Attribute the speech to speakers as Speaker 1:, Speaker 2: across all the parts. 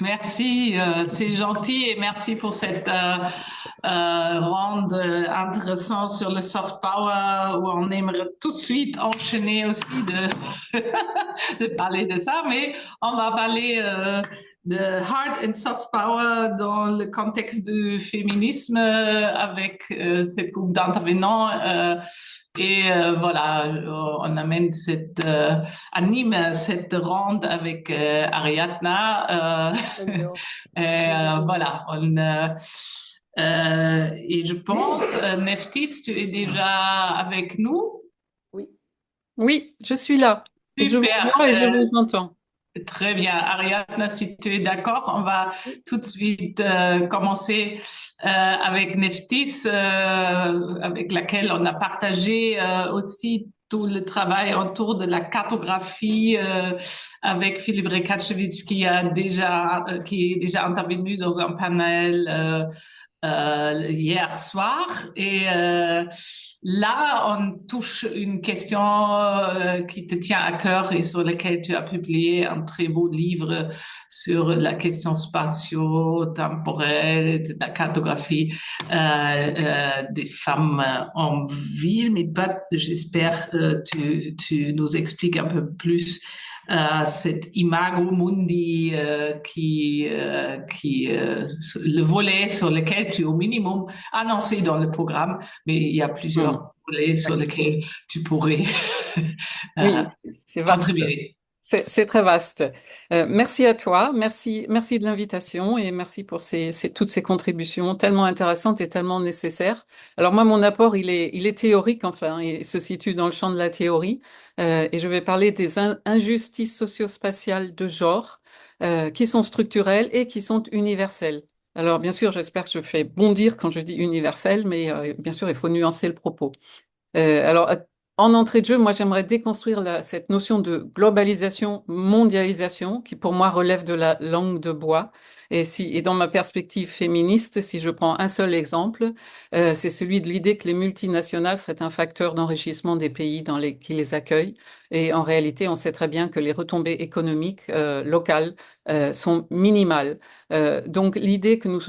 Speaker 1: Merci, c'est gentil et merci pour cette ronde intéressante sur le soft power où on aimerait tout de suite enchaîner aussi de, de parler de ça, mais on va parler de hard and soft power dans le contexte du féminisme avec cette groupe d'intervenants voilà, on amène anime cette ronde avec Ariadna.
Speaker 2: Très bien.
Speaker 1: Voilà, et je pense, Neftis, tu es déjà avec nous.
Speaker 2: Oui.
Speaker 3: Oui, je suis là et je vous
Speaker 1: Super,
Speaker 3: vois et je vous entends.
Speaker 1: très bien. Ariadna, si tu es d'accord, on va
Speaker 2: Oui.
Speaker 1: tout de suite commencer avec Neftis, avec laquelle on a partagé aussi tout le travail autour de la cartographie avec Philippe Rekatchevitch qui est déjà intervenu dans un panel hier soir. Et là, on touche une question qui te tient à cœur et sur laquelle tu as publié un très beau livre sur la question spatio-temporelle, de la cartographie des femmes en ville. Mais j'espère tu nous expliques un peu plus cet imago mundi le volet sur lequel tu au minimum annoncé dans le programme, mais il y a
Speaker 3: Hmm.
Speaker 1: plusieurs volets sur lesquels tu pourrais euh,
Speaker 3: Oui, c'est vaste.
Speaker 1: contribuer.
Speaker 3: C'est très vaste. Merci à toi, merci de l'invitation et merci pour toutes ces contributions tellement intéressantes et tellement nécessaires. Alors moi, mon apport, il est théorique, enfin, il se situe dans le champ de la théorie, et je vais parler des injustices socio-spatiales de genre, qui sont structurelles et qui sont universelles. Alors bien sûr, j'espère que je fais bondir quand je dis universel, mais bien sûr, il faut nuancer le propos. Alors, en entrée de jeu, moi, j'aimerais déconstruire cette notion de globalisation, mondialisation, qui pour moi relève de la langue de bois. Et dans ma perspective féministe, si je prends un seul exemple, c'est celui de l'idée que les multinationales seraient un facteur d'enrichissement des pays qui les accueillent. Et en réalité, on sait très bien que les retombées économiques locales sont minimales. Donc l'idée que nous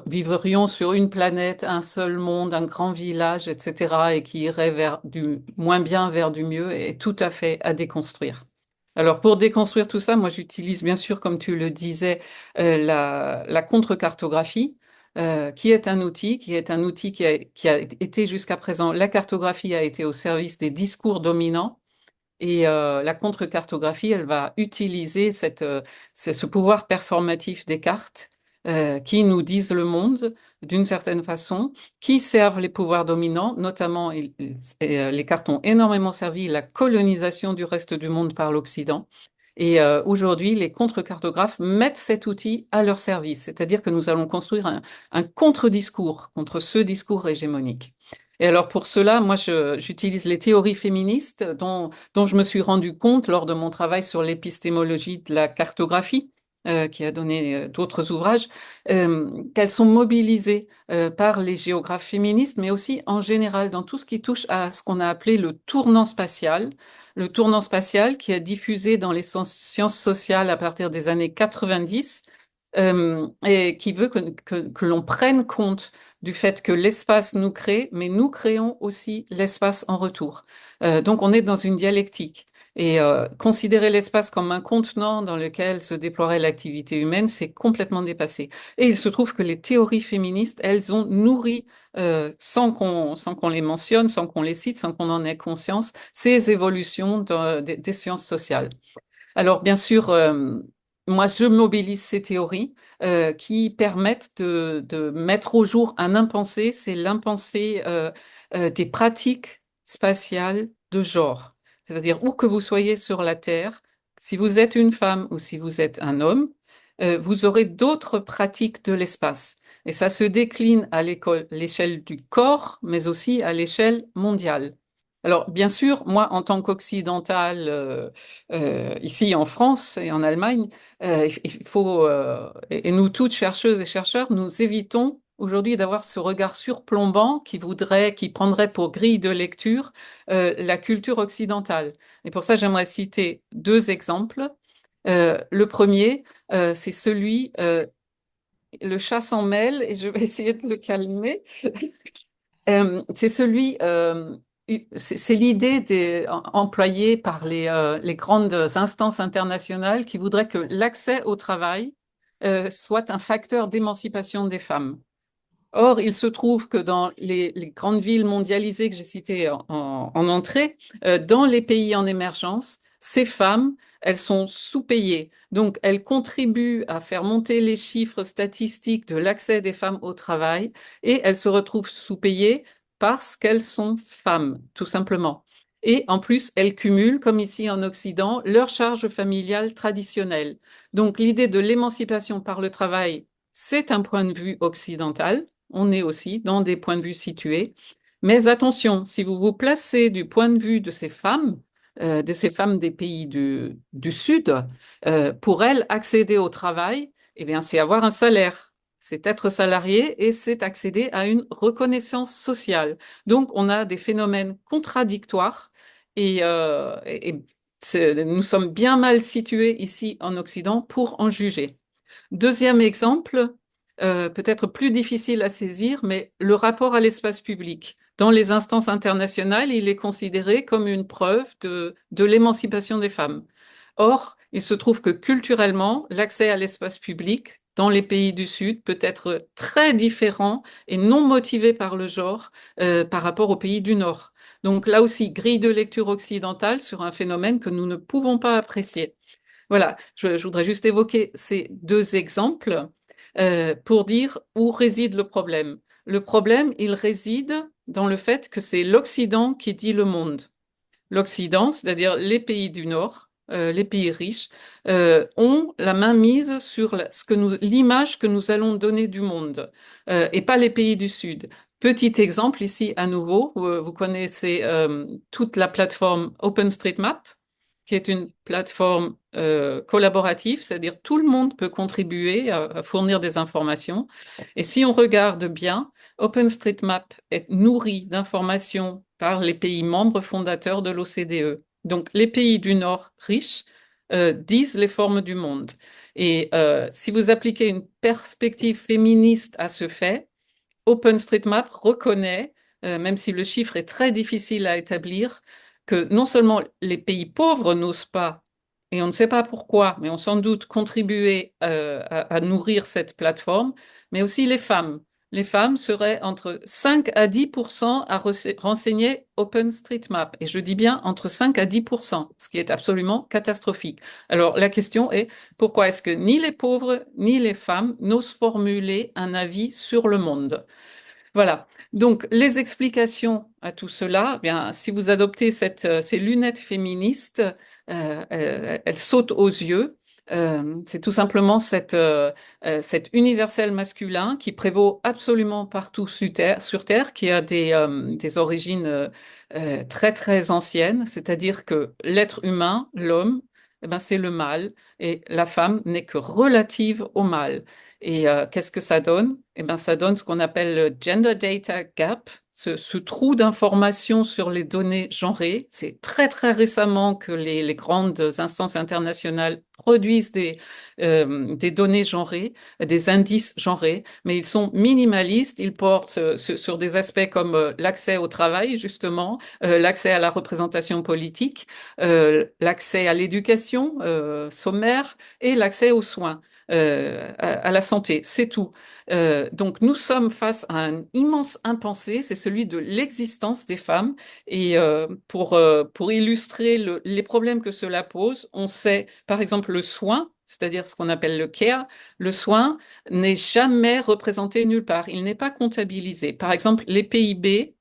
Speaker 3: vivrions sur une planète, un seul monde, un grand village, etc., et qui irait vers du moins bien vers du mieux est tout à fait à déconstruire. Alors pour déconstruire tout ça, moi j'utilise bien sûr, comme tu le disais, la contre-cartographie, qui est un outil qui a été jusqu'à présent, la cartographie a été au service des discours dominants. Et la contre-cartographie, elle va utiliser ce pouvoir performatif des cartes qui nous disent le monde d'une certaine façon, qui servent les pouvoirs dominants, notamment les cartes ont énormément servi la colonisation du reste du monde par l'Occident. Et aujourd'hui, les contre-cartographes mettent cet outil à leur service, c'est-à-dire que nous allons construire un contre-discours contre ce discours hégémonique. Et alors pour cela, moi, j'utilise les théories féministes dont je me suis rendu compte lors de mon travail sur l'épistémologie de la cartographie, qui a donné d'autres ouvrages, qu'elles sont mobilisées par les géographes féministes, mais aussi en général dans tout ce qui touche à ce qu'on a appelé le tournant spatial qui a diffusé dans les sciences sociales à partir des années 90 et qui veut que l'on prenne compte du fait que l'espace nous crée, mais nous créons aussi l'espace en retour. Donc on est dans une dialectique. Et considérer l'espace comme un contenant dans lequel se déploierait l'activité humaine, c'est complètement dépassé. Et il se trouve que les théories féministes, elles ont nourri, sans qu'on les mentionne, sans qu'on les cite, sans qu'on en ait conscience, ces évolutions des sciences sociales. Alors, bien sûr, moi, je mobilise ces théories qui permettent de mettre au jour un impensé, c'est l'impensé des pratiques spatiales de genre. C'est-à-dire, où que vous soyez sur la Terre, si vous êtes une femme ou si vous êtes un homme, vous aurez d'autres pratiques de l'espace. Et ça se décline à l'échelle du corps, mais aussi à l'échelle mondiale. Alors, bien sûr, moi, en tant qu'occidentale, ici en France et en Allemagne, il faut, et nous toutes chercheuses et chercheurs, nous évitons aujourd'hui d'avoir ce regard surplombant qui prendrait pour grille de lecture, la culture occidentale. Et pour ça, j'aimerais citer deux exemples. Le premier, c'est celui, le chat s'en mêle, et je vais essayer de le calmer. C'est celui, c'est l'idée employée par les grandes instances internationales qui voudraient que l'accès au travail soit un facteur d'émancipation des femmes. Or, il se trouve que dans les grandes villes mondialisées que j'ai citées en entrée, dans les pays en émergence, ces femmes, elles sont sous-payées. Donc, elles contribuent à faire monter les chiffres statistiques de l'accès des femmes au travail et elles se retrouvent sous-payées parce qu'elles sont femmes, tout simplement. Et en plus, elles cumulent, comme ici en Occident, leurs charges familiales traditionnelles. Donc, l'idée de l'émancipation par le travail, c'est un point de vue occidental. On est aussi dans des points de vue situés. Mais attention, si vous vous placez du point de vue de ces femmes des pays du Sud, pour elles, accéder au travail, eh bien, c'est avoir un salaire, c'est être salarié et c'est accéder à une reconnaissance sociale. Donc, on a des phénomènes contradictoires et nous sommes bien mal situés ici en Occident pour en juger. Deuxième exemple, peut-être plus difficile à saisir, mais le rapport à l'espace public. Dans les instances internationales, il est considéré comme une preuve de l'émancipation des femmes. Or, il se trouve que culturellement, l'accès à l'espace public dans les pays du Sud peut être très différent et non motivé par le genre par rapport aux pays du Nord. Donc là aussi, grille de lecture occidentale sur un phénomène que nous ne pouvons pas apprécier. Voilà, je voudrais juste évoquer ces deux exemples pour dire où réside le problème. Le problème, il réside dans le fait que c'est l'Occident qui dit le monde. L'Occident, c'est-à-dire les pays du Nord, les pays riches, ont la main mise sur l'image que nous allons donner du monde, et pas les pays du Sud. Petit exemple ici à nouveau, vous connaissez toute la plateforme OpenStreetMap, qui est une plateforme collaborative, c'est-à-dire tout le monde peut contribuer à fournir des informations. Et si on regarde bien, OpenStreetMap est nourri d'informations par les pays membres fondateurs de l'OCDE. Donc les pays du Nord riches disent les formes du monde. Et si vous appliquez une perspective féministe à ce fait, OpenStreetMap reconnaît, même si le chiffre est très difficile à établir, que non seulement les pays pauvres n'osent pas, et on ne sait pas pourquoi, mais ont sans doute contribué à nourrir cette plateforme, mais aussi les femmes. Les femmes seraient entre 5 à 10% à renseigner OpenStreetMap. Et je dis bien entre 5 à 10%, ce qui est absolument catastrophique. Alors la question est, pourquoi est-ce que ni les pauvres ni les femmes n'osent formuler un avis sur le monde? Voilà. Donc, les explications à tout cela, eh bien, si vous adoptez ces lunettes féministes, elles sautent aux yeux. C'est tout simplement cet universel masculin qui prévaut absolument partout sur Terre, qui a des origines très très anciennes, c'est-à-dire que l'être humain, l'homme, eh ben, c'est le mâle et la femme n'est que relative au mâle. Et qu'est-ce que ça donne? Eh ben, ça donne ce qu'on appelle le gender data gap, ce trou d'information sur les données genrées. C'est très très récemment que les grandes instances internationales produisent des données genrées, des indices genrés, mais ils sont minimalistes. Ils portent sur des aspects comme l'accès au travail, justement, l'accès à la représentation politique, l'accès à l'éducation sommaire et l'accès aux soins. À la santé, c'est tout. Donc nous sommes face à un immense impensé, c'est celui de l'existence des femmes. Et pour illustrer les problèmes que cela pose, on sait par exemple le soin, c'est-à-dire ce qu'on appelle le care, le soin n'est jamais représenté nulle part, il n'est pas comptabilisé. Par exemple, les PIB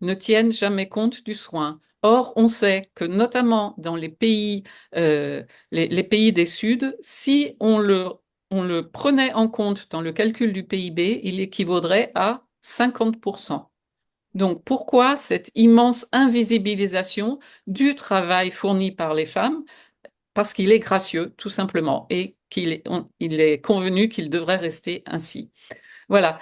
Speaker 3: ne tiennent jamais compte du soin. Or, on sait que notamment dans les pays des Suds, si on le prenait en compte dans le calcul du PIB, il équivaudrait à 50%. Donc, pourquoi cette immense invisibilisation du travail fourni par les femmes? Parce qu'il est gracieux, tout simplement, et il est convenu qu'il devrait rester ainsi. Voilà.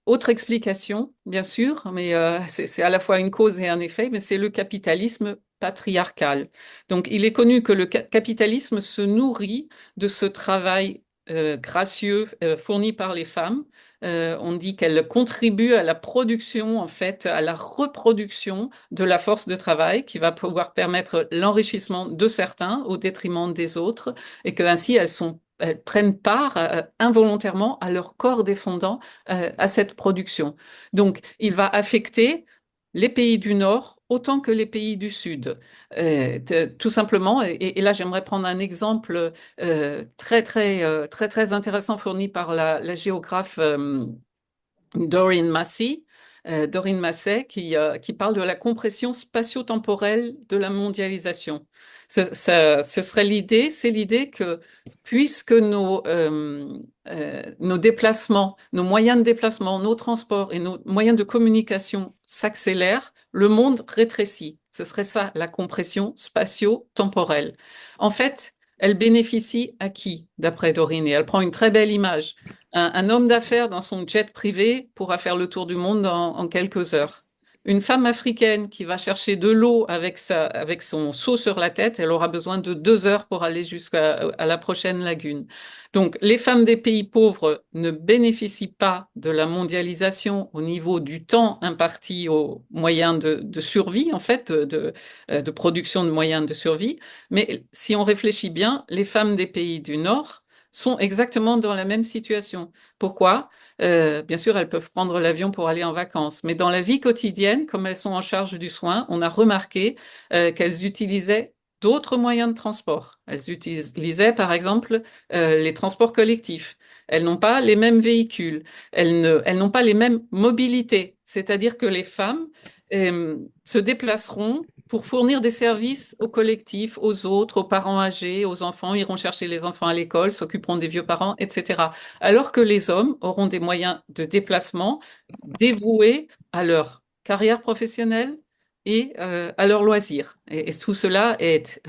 Speaker 3: Autre explication, bien sûr, mais c'est à la fois une cause et un effet, mais c'est le capitalisme patriarcale. Donc, il est connu que le capitalisme se nourrit de ce travail gracieux fourni par les femmes. On dit qu'elles contribuent à la production, en fait, à la reproduction de la force de travail qui va pouvoir permettre l'enrichissement de certains au détriment des autres et que ainsi elles prennent part involontairement à leur corps défendant à cette production. Donc, il va affecter les pays du Nord autant que les pays du Sud. Tout simplement, et là j'aimerais prendre un exemple très intéressant fourni par la géographe Doreen Massey, Doreen Massey qui parle de la compression spatio-temporelle de la mondialisation. Ce serait l'idée, c'est l'idée que puisque nos déplacements, nos moyens de déplacement, nos transports et nos moyens de communication s'accélèrent, le monde rétrécit. Ce serait ça, la compression spatio-temporelle. En fait, elle bénéficie à qui, d'après Doreen? Et elle prend une très belle image. Un homme d'affaires dans son jet privé pourra faire le tour du monde en quelques heures. Une femme africaine qui va chercher de l'eau avec son seau sur la tête, elle aura besoin de 2 heures pour aller jusqu'à la prochaine lagune. Donc, les femmes des pays pauvres ne bénéficient pas de la mondialisation au niveau du temps imparti aux moyens de survie, en fait, de production de moyens de survie. Mais si on réfléchit bien, les femmes des pays du Nord sont exactement dans la même situation. Pourquoi? Bien sûr, elles peuvent prendre l'avion pour aller en vacances, mais dans la vie quotidienne, comme elles sont en charge du soin, on a remarqué qu'elles utilisaient d'autres moyens de transport. Elles utilisaient, par exemple, les transports collectifs. Elles n'ont pas les mêmes véhicules. Elles n'ont pas les mêmes mobilités. C'est-à-dire que les femmes se déplaceront pour fournir des services au collectif, aux autres, aux parents âgés, aux enfants, iront chercher les enfants à l'école, s'occuperont des vieux parents, etc. Alors que les hommes auront des moyens de déplacement dévoués à leur carrière professionnelle et à leurs loisirs. Et tout cela est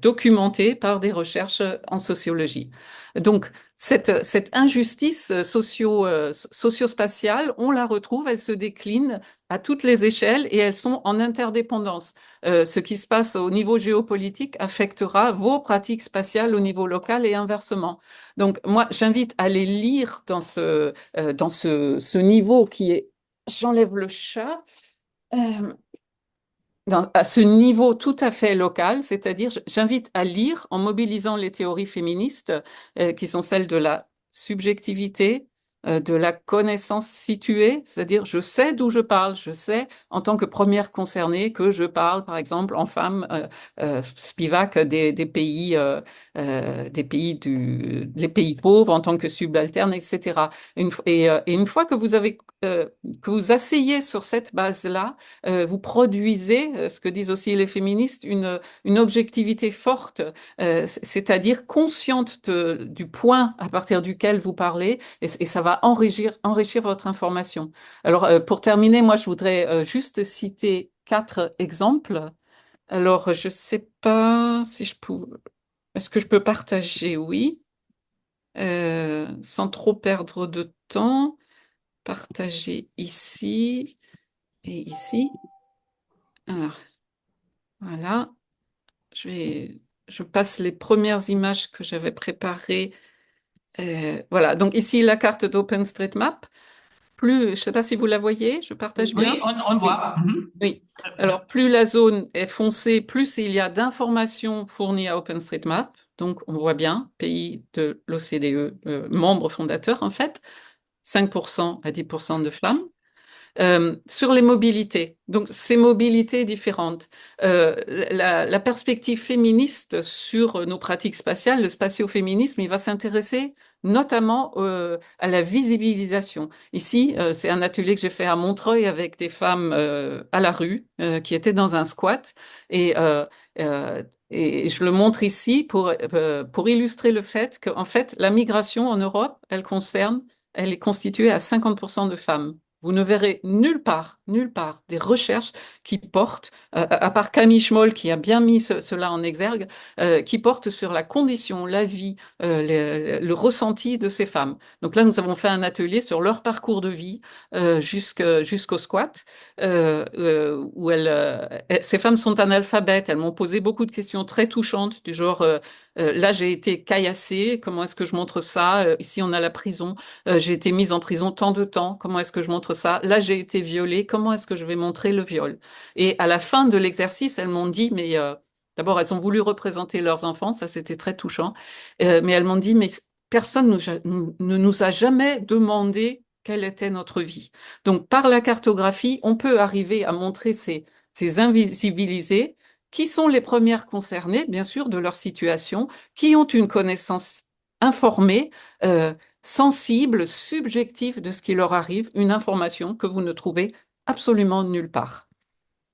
Speaker 3: documenté par des recherches en sociologie. Donc, cette injustice socio-spatiale, on la retrouve, elle se décline à toutes les échelles et elles sont en interdépendance. Ce qui se passe au niveau géopolitique affectera vos pratiques spatiales au niveau local et inversement. Donc, moi, j'invite à les lire dans ce niveau qui est, j'enlève le chat, euh, à ce niveau tout à fait local, c'est-à-dire j'invite à lire en mobilisant les théories féministes qui sont celles de la subjectivité, de la connaissance située, c'est-à-dire je sais d'où je parle, je sais en tant que première concernée que je parle par exemple en femme Spivak les pays pauvres en tant que subalterne, etc. Et une fois que vous asseyez sur cette base-là, vous produisez, ce que disent aussi les féministes, une objectivité forte, c'est-à-dire consciente du point à partir duquel vous parlez, et ça va enrichir votre information. Alors, pour terminer, moi, je voudrais juste citer 4 exemples. Alors, je ne sais pas si je peux... Est-ce que je peux partager? Oui. Sans trop perdre de temps. Partager ici et ici. Alors, voilà. Je passe les premières images que j'avais préparées. Voilà. Donc ici, la carte d'OpenStreetMap. Je ne sais pas si vous la voyez, je partage bien.
Speaker 1: Oui, on
Speaker 3: Oui.
Speaker 1: voit. Mhm.
Speaker 3: Oui. Alors, plus la zone est foncée, plus il y a d'informations fournies à OpenStreetMap. Donc, on voit bien, pays de l'OCDE, membre fondateur en fait, 5% à 10% de femmes. Sur les mobilités, donc ces mobilités différentes, la perspective féministe sur nos pratiques spatiales, le spatioféminisme, il va s'intéresser notamment à la visibilisation. Ici, c'est un atelier que j'ai fait à Montreuil avec des femmes à la rue qui étaient dans un squat et je le montre ici pour illustrer le fait qu'en fait, la migration en Europe, elle est constituée à 50% de femmes. Vous ne verrez nulle part des recherches qui portent, à part Camille Schmoll qui a bien mis cela en exergue, qui portent sur la condition, la vie, le ressenti de ces femmes. Donc là, nous avons fait un atelier sur leur parcours de vie jusqu'au squat, où ces femmes sont analphabètes. Elles m'ont posé beaucoup de questions très touchantes du genre là, j'ai été caillassée, comment est-ce que je montre ça? Ici, on a la prison. J'ai été mise en prison tant de temps, comment est-ce que je montre ça? Là, j'ai été violée, comment est-ce que je vais montrer le viol? Et à la fin de l'exercice, elles m'ont dit, mais d'abord, elles ont voulu représenter leurs enfants, ça c'était très touchant, mais elles m'ont dit, mais personne ne nous a jamais demandé quelle était notre vie. Donc, par la cartographie, on peut arriver à montrer ces invisibilisés qui sont les premières concernées, bien sûr, de leur situation, qui ont une connaissance informée, sensible, subjective de ce qui leur arrive, une information que vous ne trouvez absolument nulle part.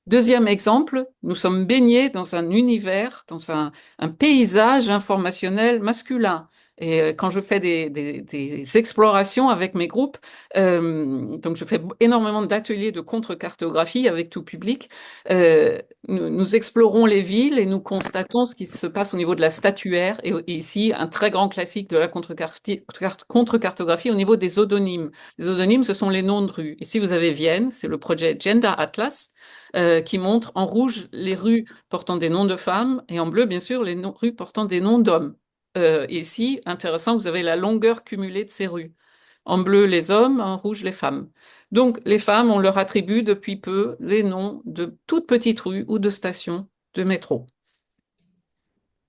Speaker 3: Deuxième exemple, nous sommes baignés dans un univers, dans un paysage informationnel masculin. Et quand je fais des explorations avec mes groupes, donc je fais énormément d'ateliers de contre-cartographie avec tout public, nous explorons les villes et nous constatons ce qui se passe au niveau de la statuaire et ici un très grand classique de la contre-cartographie au niveau des odonymes. Les odonymes, ce sont les noms de rues. Ici, vous avez Vienne, c'est le projet Gender Atlas qui montre en rouge les rues portant des noms de femmes et en bleu, bien sûr, les rues portant des noms d'hommes. Ici, intéressant, vous avez la longueur cumulée de ces rues. En bleu, les hommes, en rouge, les femmes. Donc, les femmes, on leur attribue depuis peu les noms de toutes petites rues ou de stations de métro.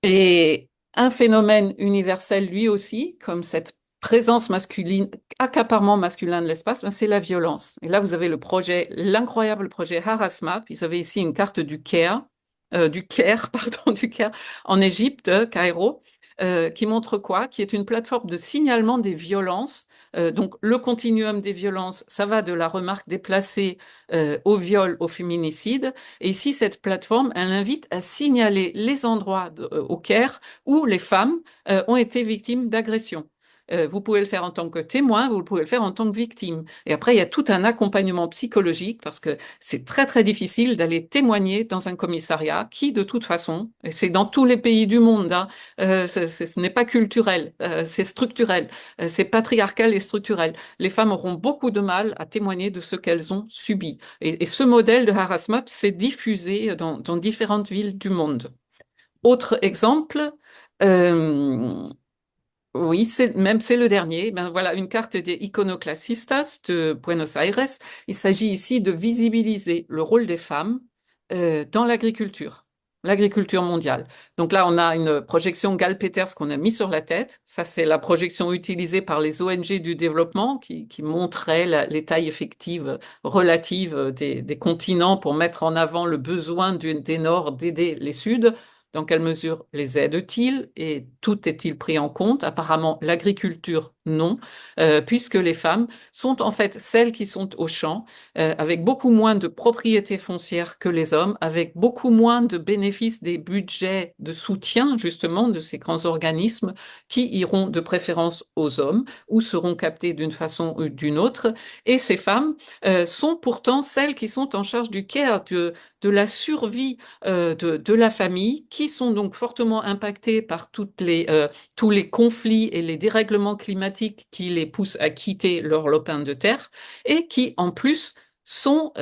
Speaker 3: Et un phénomène universel, lui aussi, comme cette présence masculine, accaparement masculin de l'espace, ben c'est la violence. Et là, vous avez l'incroyable projet Harasmap. Ils avaient ici une carte du Caire, pardon, du Caire, en Égypte, Cairo, qui montre quoi? Qui est une plateforme de signalement des violences. Donc, le continuum des violences, ça va de la remarque déplacée au viol, au féminicide. Et ici, cette plateforme, elle invite à signaler les endroits au Caire où les femmes ont été victimes d'agressions. Vous pouvez le faire en tant que témoin, vous pouvez le faire en tant que victime. Et après, il y a tout un accompagnement psychologique parce que c'est très, très difficile d'aller témoigner dans un commissariat qui, de toute façon, et c'est dans tous les pays du monde, hein, ce n'est pas culturel, c'est structurel, c'est patriarcal et structurel. Les femmes auront beaucoup de mal à témoigner de ce qu'elles ont subi. Et ce modèle de Harasmap s'est diffusé dans différentes villes du monde. Autre exemple, euh, oui, c'est le dernier. Ben voilà, une carte des iconoclastistas de Buenos Aires. Il s'agit ici de visibiliser le rôle des femmes dans l'agriculture mondiale. Donc là, on a une projection Gall-Peters qu'on a mis sur la tête. Ça, c'est la projection utilisée par les ONG du développement qui montrait les tailles effectives relatives des continents pour mettre en avant le besoin des Nords d'aider les Suds. Dans quelle mesure les aident-ils et tout est-il pris en compte? Apparemment, l'agriculture, non, puisque les femmes sont en fait celles qui sont au champ, avec beaucoup moins de propriété foncière que les hommes, avec beaucoup moins de bénéfices des budgets de soutien justement de ces grands organismes qui iront de préférence aux hommes ou seront captés d'une façon ou d'une autre. Et ces femmes sont pourtant celles qui sont en charge du care, de la survie de la famille, qui sont donc fortement impactés par tous les conflits et les dérèglements climatiques qui les poussent à quitter leur lopin de terre, et qui, en plus, sont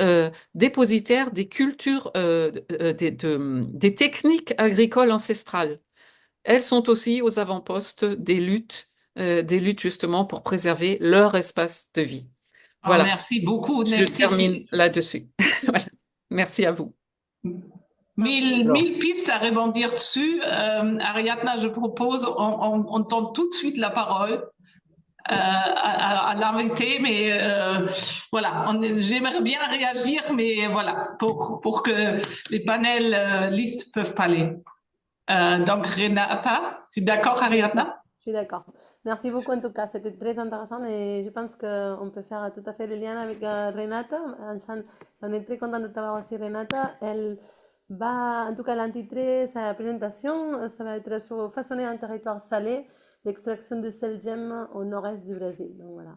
Speaker 3: dépositaires des cultures, des techniques agricoles ancestrales. Elles sont aussi aux avant-postes des luttes justement pour préserver leur espace de vie.
Speaker 1: Oh,
Speaker 3: Voilà,
Speaker 1: merci beaucoup,
Speaker 3: je
Speaker 1: Lefty.
Speaker 3: termine là-dessus. Voilà. Merci à vous.
Speaker 1: Mille pistes à rebondir dessus. Ariadna, je propose, on donne tout de suite la parole à l'invité, mais voilà, j'aimerais bien réagir, mais voilà, pour que les panels listes peuvent parler. Donc, Renata, tu es d'accord, Ariadna?
Speaker 2: Je suis d'accord. Merci beaucoup en tout cas, c'était très intéressant et je pense qu'on peut faire tout à fait le lien avec Renata. On est très content de t'avoir aussi, Renata. Elle va, en tout cas, l'intitulé, sa présentation, ça va être sur façonner un territoire salé, l'extraction de sel gemme au nord-est du Brésil. Donc voilà,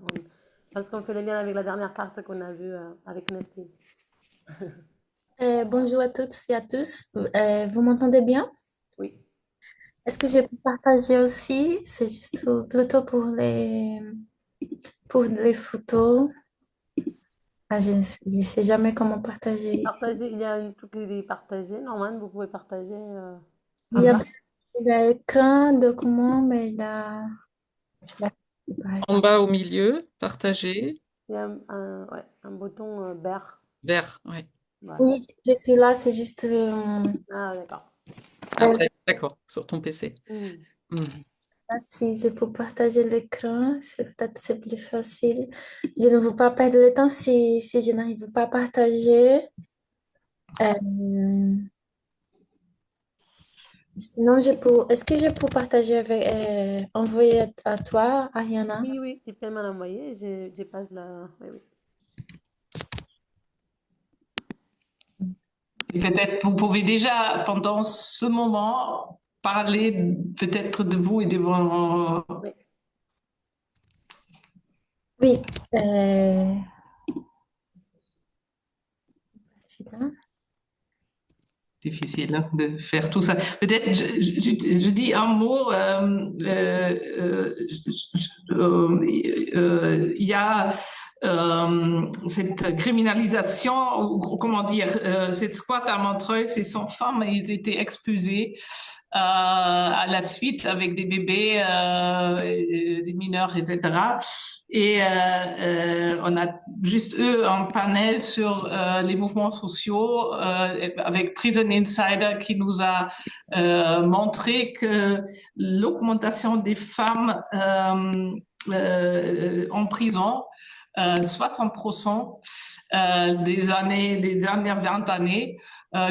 Speaker 2: Parce qu'on fait le lien avec la dernière carte qu'on a vue avec Nestlé.
Speaker 4: Bonjour à toutes et à tous. Vous m'entendez bien?
Speaker 2: Oui.
Speaker 4: Est-ce que je peux partager aussi? C'est juste plutôt pour les photos. Ah, je sais jamais comment partager ici.
Speaker 2: Partager, il y a un truc qui est partagé. Normalement, vous pouvez partager
Speaker 4: Il
Speaker 2: en
Speaker 4: y a,
Speaker 2: bas.
Speaker 4: il y a écran, document, mais il
Speaker 3: En bas au milieu, partagé,
Speaker 2: Il y a ouais, un bouton vert.
Speaker 3: vert, ouais.
Speaker 2: Voilà.
Speaker 4: Oui, je suis là, c'est juste
Speaker 2: Ah, d'accord.
Speaker 4: euh,
Speaker 3: Après, d'accord, sur ton PC.
Speaker 2: Hmm.
Speaker 3: Hmm.
Speaker 4: là, si je peux partager l'écran, peut-être c'est plus facile. Je ne veux pas perdre le temps si je n'arrive pas à partager. Euh, Sinon, est-ce que je peux partager envoyer à toi, Ariana?
Speaker 2: Oui, oui, tu peux me l'envoyer. Je passe la. Oui, oui.
Speaker 1: Et peut-être vous pouvez déjà, pendant ce moment, parler peut-être de vous et de vos...
Speaker 2: Oui.
Speaker 4: Oui. C'est là.
Speaker 1: Difficile hein, de faire tout ça. Peut-être je dis un mot. Il y a cette criminalisation, ou comment dire, cette squat à Montreuil, ces 100 femmes, ils étaient expulsés à la suite avec des bébés, des mineurs, etc. Et on a juste eu un panel sur les mouvements sociaux avec Prison Insider qui nous a montré que l'augmentation des femmes en prison, 60% des dernières 20 années,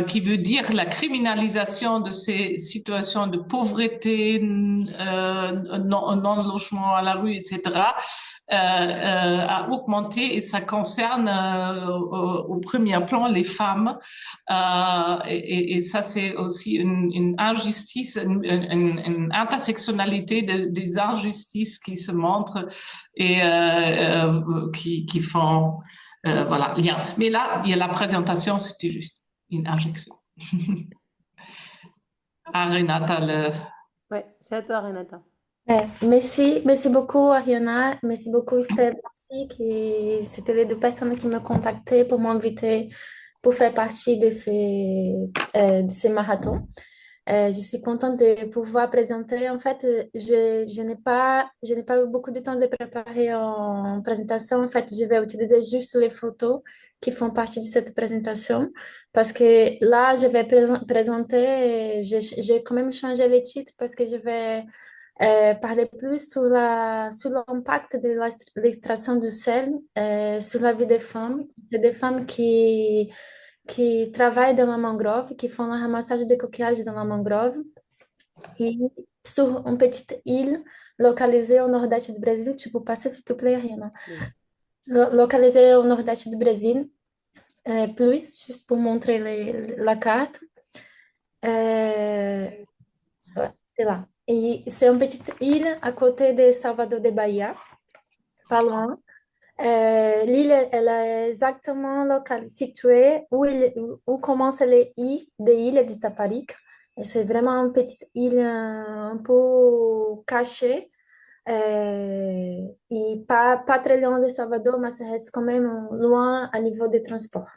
Speaker 1: qui veut dire la criminalisation de ces situations de pauvreté, non-logement à la rue, etc., a augmenté et ça concerne au premier plan les femmes. Et ça, c'est aussi une injustice, une intersectionnalité des injustices qui se montrent et qui font voilà, lien. Mais là, il y a la présentation, c'était juste une injection. À Renata,
Speaker 2: Ouais, c'est à toi, Renata.
Speaker 4: Merci beaucoup, Ariana. Merci beaucoup, Estelle. Merci, c'était les deux personnes qui me contactaient pour m'inviter pour faire partie de ces marathons. Je suis contente de pouvoir présenter. En fait, je n'ai pas eu beaucoup de temps de préparer en présentation. En fait, je vais utiliser juste les photos qui font partie de cette présentation parce que là, je vais présenter, j'ai quand même changé les titres parce que je vais parler plus sur l'impact de l'extraction du sel sur la vie des femmes. C'est des femmes qui travaillent dans la mangrove, qui font le ramassage de coquillages dans la mangrove, et sur une petite île localisée au nordeste du Brésil. Tu peux passer, s'il te plaît, Rihanna.
Speaker 2: Oui.
Speaker 4: Localisée au nordeste du Brésil. Juste pour montrer la carte. C'est là. Et c'est une petite île à côté de Salvador de Bahia, pas loin. L'île, elle est exactement située où commencent les îles des îles de Taparica. Et c'est vraiment une petite île un peu cachée et pas très loin de Salvador, mais ça reste quand même loin à niveau de transport.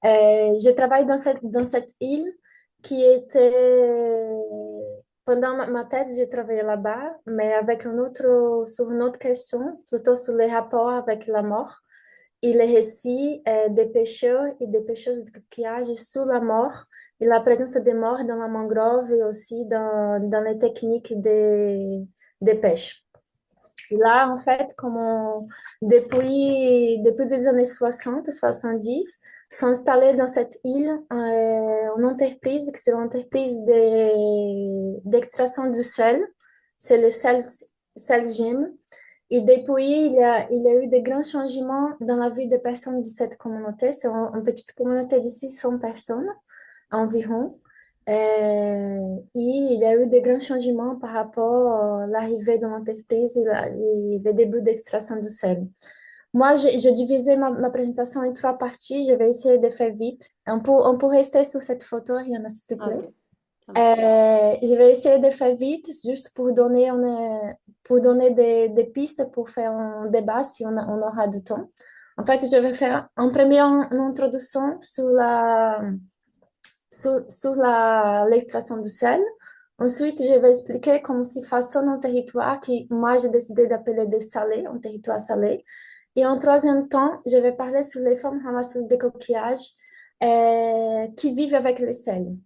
Speaker 4: Je travaille dans cette île qui était... Pendant ma thèse, j'ai travaillé là-bas, mais avec sur une autre question, plutôt sur les rapports avec la mort et les récits des pêcheurs et des pêcheuses de coquillages sur la mort et la présence des morts dans la mangrove et aussi dans les techniques de pêche. Et là, en fait, depuis les années 60, 70, s'installer dans cette île une entreprise qui c'est l'entreprise d'extraction du sel. C'est le Celgem. Et depuis, il y a eu de grands changements dans la vie des personnes de cette communauté. C'est une petite communauté de 600 personnes environ. Et il y a eu des grands changements par rapport à l'arrivée de l'entreprise et le début d'extraction du sel. Moi, j'ai divisé ma présentation en trois parties. Je vais essayer de faire vite. On peut rester sur cette photo, Rihanna, s'il te plaît.
Speaker 2: Ok, ça marche.
Speaker 4: Je vais essayer de faire vite, juste pour donner des pistes pour faire un débat si on aura du temps. En fait, je vais faire en premier une introduction sur l'extraction du sel. Ensuite, je vais expliquer comment se façonne un territoire que moi, j'ai décidé d'appeler des salés, un territoire salé. Et en troisième temps, je vais parler sur les femmes ramasseuses de coquillages qui vivent avec le sel.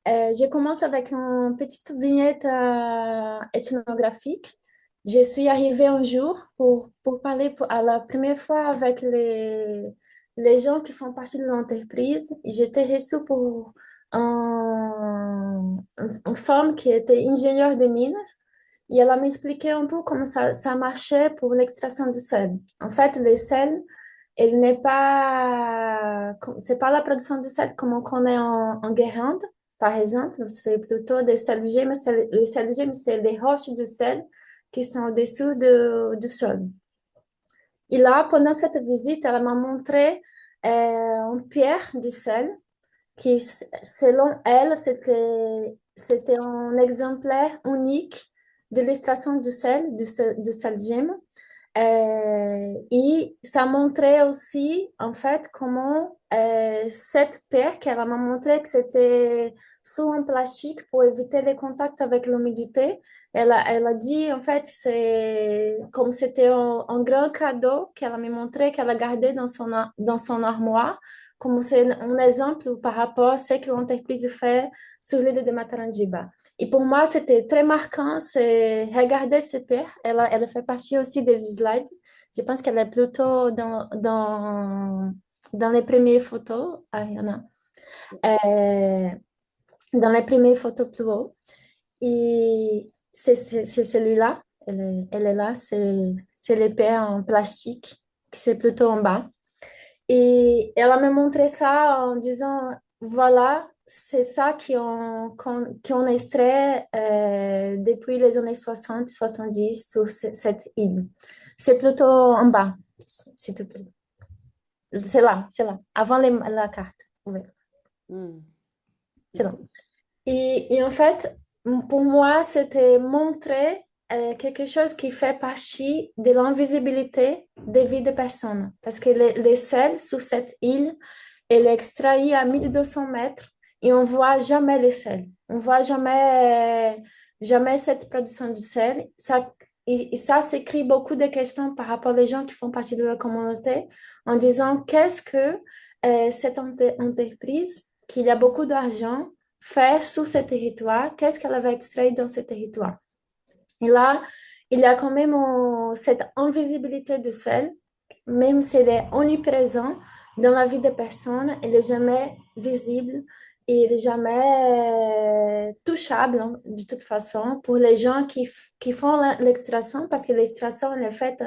Speaker 4: Je commence avec une petite vignette ethnographique. Je suis arrivée un jour pour parler à la première fois avec les gens qui font partie de l'entreprise. J'étais reçue pour une femme qui était ingénieure de mines et elle m'a expliqué un peu comment ça marchait pour l'extraction du sel. En fait, le sel, il n'est pas, c'est pas la production du sel comme on connaît en Guérande. Par exemple, c'est plutôt des sels mais les sels c'est des roches de sel qui sont au-dessous du sol. Et là, pendant cette visite, elle m'a montré une pierre du sel qui, selon elle, c'était un exemplaire unique de l'extraction du sel, du sel gemme. Et ça montrait aussi, en fait, comment cette paire qu'elle m'a montré que c'était sous un plastique pour éviter les contacts avec l'humidité. Elle a dit, en fait, c'est comme c'était un grand cadeau qu'elle m'a montré, qu'elle a gardé dans son armoire, comme c'est un exemple par rapport à ce que l'entreprise fait sur l'île de Matarandiba. Et pour moi, c'était très marquant, c'est regarder ce père. Elle fait partie aussi des slides. Je pense qu'elle est plutôt dans les premières photos. Ah, il y en a. Euh, dans les premières photos plus haut. Et c'est celui-là. Elle est là. C'est le père en plastique, qui c'est plutôt en bas. Et elle m'a montré ça en disant, voilà, c'est ça qu'on extrait depuis les années 60, 70 sur cette île. C'est plutôt en bas, s'il te plaît. C'est là, avant la carte. Oui,
Speaker 2: Hmm.
Speaker 4: c'est là. Et en fait, pour moi, c'était montrer quelque chose qui fait partie de l'invisibilité des vies des personnes. Parce que les sels sur cette île, elle est extraite à 1200 mètres et on ne voit jamais les sels. On ne voit jamais cette production de sel. Et ça s'écrit beaucoup de questions par rapport aux gens qui font partie de la communauté en disant qu'est-ce que cette entreprise, qu'il y a beaucoup d'argent, faire sur ce territoire, qu'est-ce qu'elle va extraire dans ce territoire. Et là, il y a quand même cette invisibilité du sel, même s'il est omniprésent dans la vie des personnes, il n'est jamais visible et il n'est jamais touchable de toute façon pour les gens qui font l'extraction, parce que l'extraction, elle est faite,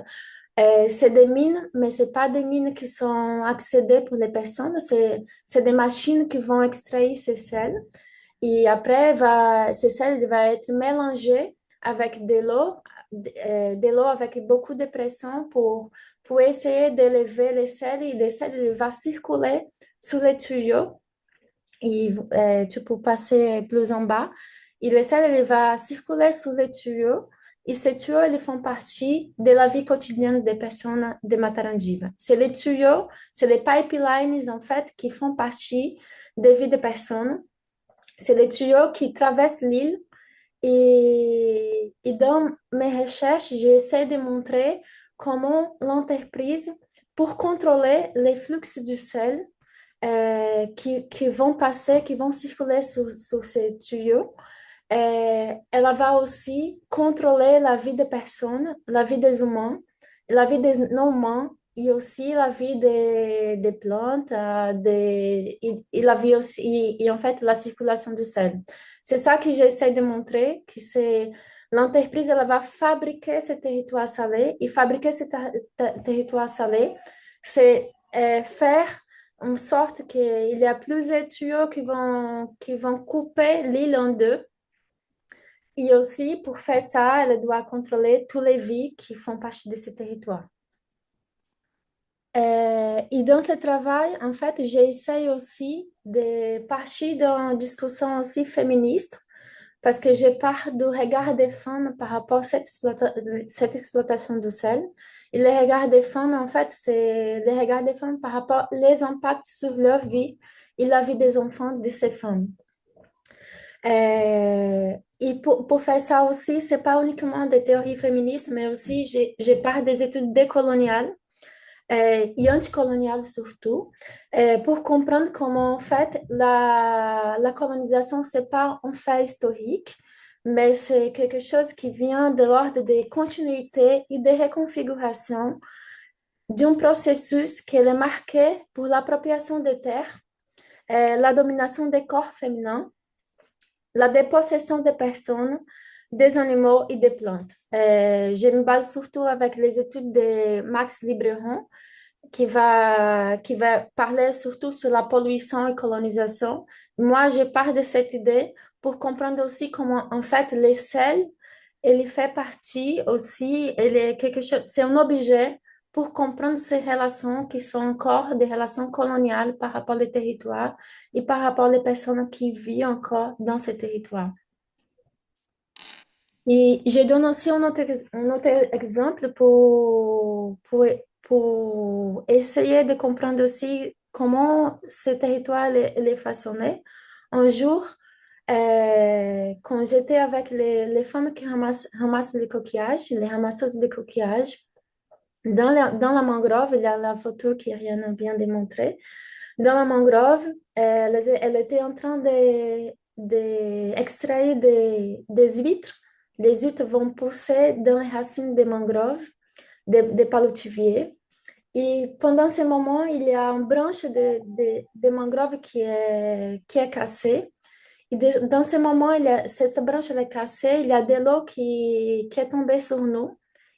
Speaker 4: c'est des mines, mais ce pas des mines qui sont accédées pour les personnes, c'est des machines qui vont extraire ces sels. Et après, ce sel va être mélangé avec de l'eau avec beaucoup de pression pour essayer d'élever le sel. Et le sel va circuler sur les tuyaux. Et tu peux passer plus en bas. Et le sel il va circuler sur les tuyaux. Et ces tuyaux, ils font partie de la vie quotidienne des personnes de Matarandiba. C'est les tuyaux, c'est les pipelines, en fait, qui font partie des vies des personnes. C'est les tuyaux qui traversent l'île. Et dans mes recherches, j'essaie de montrer comment l'entreprise, pour contrôler les flux du sel qui vont passer, qui vont circuler sur ces tuyaux, elle va aussi contrôler la vie des personnes, la vie des humains, la vie des non-humains et aussi la vie des plantes, et la vie aussi, et en fait la circulation du sel. C'est ça que j'essaie de montrer, que c'est l'entreprise, elle va fabriquer ce territoire salé, et fabriquer ce territoire salé, c'est faire en sorte qu'il y a plusieurs tuyaux qui vont couper l'île en deux. Et aussi, pour faire ça, elle doit contrôler tous les vies qui font partie de ce territoire. Et dans ce travail, en fait, j'essaie aussi de partir dans une discussion aussi féministe, parce que je pars du regard des femmes par rapport à cette exploitation du sel. Et le regard des femmes, en fait, c'est le regard des femmes par rapport aux impacts sur leur vie et la vie des enfants de ces femmes. Et pour faire ça aussi, c'est pas uniquement des théories féministes, mais aussi je pars des études décoloniales et anticoloniales surtout, pour comprendre comment en fait la colonisation, c'est pas un fait historique, mais c'est quelque chose qui vient de l'ordre des continuités et des reconfigurations d'un processus qui est marqué pour l'appropriation des terres, la domination des corps féminins, la dépossession des personnes, des animaux et des plantes. Je me base surtout avec les études de Max Libreron, qui va parler surtout sur la pollution et colonisation. Moi, je pars de cette idée pour comprendre aussi comment, en fait, les sels, il fait partie aussi, il est quelque chose, c'est un objet pour comprendre ces relations qui sont encore des relations coloniales par rapport aux territoires et par rapport aux personnes qui vivent encore dans ces territoires. Et je donne aussi un autre exemple pour essayer de comprendre aussi comment ce territoire est façonné. Un jour, quand j'étais avec les femmes qui ramassent les coquillages, les ramasseuses de coquillages, dans la mangrove, il y a la photo qu'Ariane vient de montrer. Dans la mangrove, elle était en train d'extraire des huîtres. Les huîtres vont pousser dans les racines des mangroves, des paludiers. Et pendant ce moment, il y a une branche de mangrove qui est cassée. Et dans ce moment, cette branche est cassée, il y a de l'eau qui est tombée sur nous.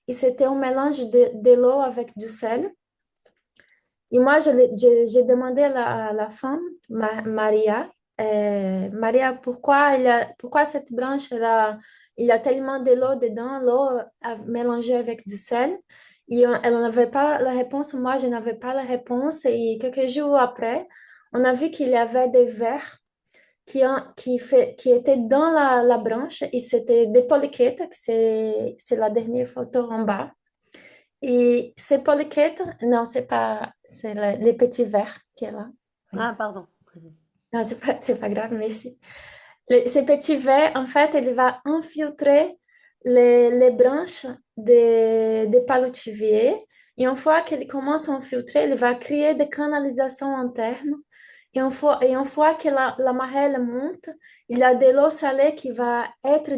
Speaker 4: Et c'était un mélange de l'eau avec du sel. Et moi, j'ai demandé à la femme, Maria, Maria, pourquoi cette branche, il y a tellement de l'eau dedans, l'eau mélangée avec du sel. Et elle n'avait pas la réponse, moi, je n'avais pas la réponse. Et quelques jours après, on a vu qu'il y avait des vers qui étaient dans la branche et c'était des polychètes, c'est la dernière photo en bas. Et ces polychètes, non, c'est les petits vers qui est là.
Speaker 2: Ah, pardon.
Speaker 4: Non, c'est pas grave, mais ces petits vers, en fait, il va infiltrer les branches des paludiers. Et une fois qu'il commence à infiltrer, il va créer des canalisations internes. Et une fois que la marée elle monte, il y a de l'eau salée qui va être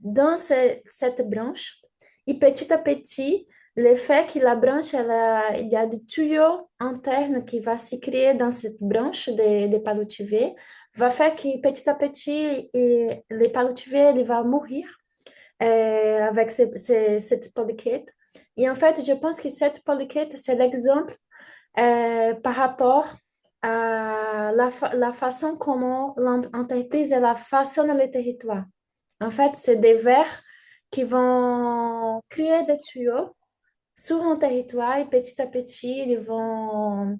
Speaker 4: dans cette branche. Et petit à petit, le fait que la branche, il y a des tuyaux internes qui vont se créer dans cette branche des paludiers, va faire que petit à petit, les paludiers ils vont mourir avec cette polychète. Et en fait, je pense que cette polychète, c'est l'exemple par rapport à la façon comment l'entreprise elle façonne le territoire. En fait, c'est des vers qui vont créer des tuyaux sur un territoire et petit à petit, ils vont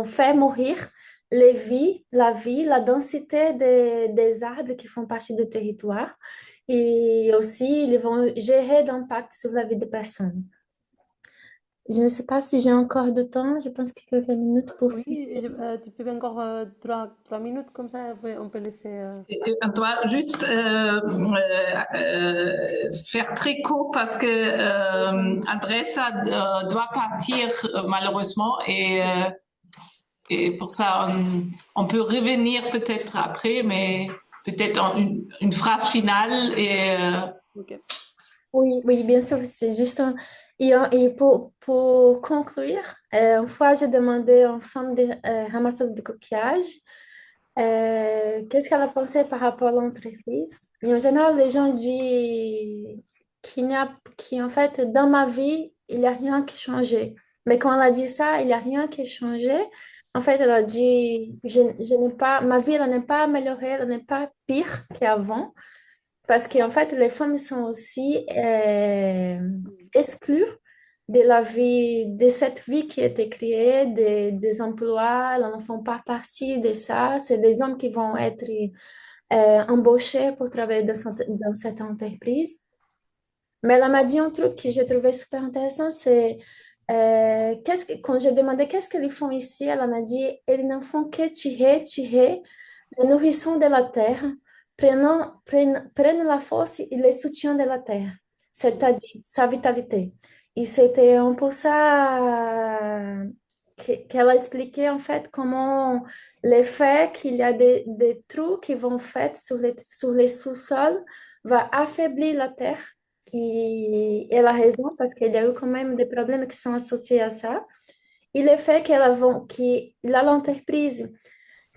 Speaker 4: faire mourir la vie, la densité des arbres qui font partie du territoire et aussi ils vont gérer l'impact sur la vie des personnes. Je ne sais pas si j'ai encore de temps, je pense que quelques minutes pour
Speaker 2: Oui, tu peux encore 3 minutes comme ça, on peut laisser.
Speaker 1: On doit juste faire très court parce que Andressa doit partir malheureusement et pour ça on peut revenir peut-être après, mais peut-être une phrase finale et
Speaker 2: Ok.
Speaker 4: Oui, bien sûr, c'est juste et pour conclure, une fois j'ai demandé à une femme ramasseuse de coquillages qu'est-ce qu'elle a pensé par rapport à l'entreprise. Et en général, les gens disent qu'en fait, dans ma vie, il n'y a rien qui a changé. Mais quand elle a dit ça, il n'y a rien qui a changé. En fait, elle a dit, je n'ai pas, ma vie, elle n'est pas améliorée, elle n'est pas pire qu'avant, parce qu'en fait, les femmes sont aussi exclues de la vie, de cette vie qui a été créée, des emplois, elles ne font pas partie de ça. C'est des hommes qui vont être embauchés pour travailler dans cette entreprise. Mais elle m'a dit un truc que j'ai trouvé super intéressant, c'est quand j'ai demandé qu'est-ce qu'ils font ici, elle m'a dit, ils ne font que tirer le nourrisson de la terre, prennent la force et le soutien de la terre, c'est-à-dire sa vitalité. Et c'était un peu ça qu'elle a expliqué en fait comment le fait qu'il y a des trous qui vont faits sur les sous-sols va affaiblir la terre et elle a raison parce qu'il y a eu quand même des problèmes qui sont associés à ça. Et le fait qu'il a l'entreprise